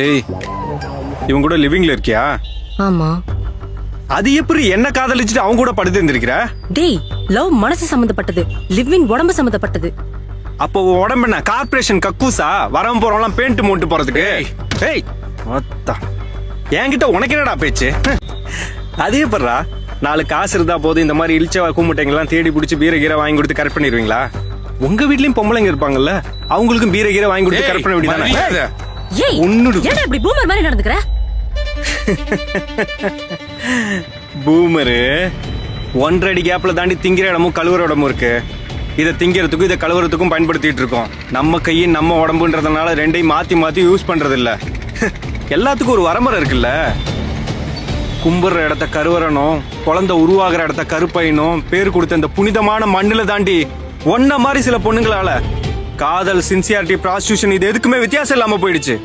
ஏய், இவன் கூட லிவிங்ல இருக்கியா? ஆமா. அது எப்படி என்ன காதலிச்சுட்டு அவங்க கூட படுத்து இருந்திருக்கிற? டேய், லவ் மனசு சம்பந்தப்பட்டது, லிவிங் உடம்பு சம்பந்தப்பட்டது. அப்போ உன் உடம்பு என்ன கார்பரேஷன் கக்கூசா? வரவன் போறவங்களாம் பெயிண்ட் மூட்டு போறதுக்கு? ஏய் மொத்தா என்கிட்ட உனக்கு என்னடா பேச்சு? அதே பண்றா, 4 காசு இருந்தா போதும் இந்த மாதிரி இழிச்ச கூமுட்டைங்கெல்லாம் தேடி பிடிச்சி பீரை கீரை வாங்கி கொடுத்து கரெக்ட் பண்ணிடுவீங்களா? உங்க வீட்லயும் பொம்பளைங்க இருப்பாங்கல்ல, அவங்களுக்கும் பீரை கீரை வாங்கி கொடுத்து கரெக்ட் பண்ண வேண்டியதானே? ஏய், உன்னுடு ஏன்டா இப்படி பூமர் மாதிரி நடந்துக்கற? பூமரு 1.5 அடி கேப்ல தாண்டி திங்கிற இடமும் கழுவுற இடமும் இருக்கு. இதை திங்கிறதுக்கும் இதை கழுவுறதுக்கும் பயன்படுத்திட்டு இருக்கோம். நம்ம கையும் நம்ம உடம்புன்றதுனால ரெண்டையும் மாத்தி மாத்தி யூஸ் பண்றது இல்ல. எல்லாத்துக்கும் ஒரு வரமுறை இருக்குல்ல. கும்புற இடத்த கருவறணும், குழந்தை உருவாகிற இடத்த கருப்பையணும், பேர் கொடுத்த இந்த புனிதமான மண்ணுல தாண்டி ஒன்ன மாதிரி சில பொண்ணுங்களால காதல், சின்சியாரிட்டி, ப்ராஸ்டியூஷன் இது எதுக்குமே வித்தியாசம் இல்லாம போயிடுச்சு.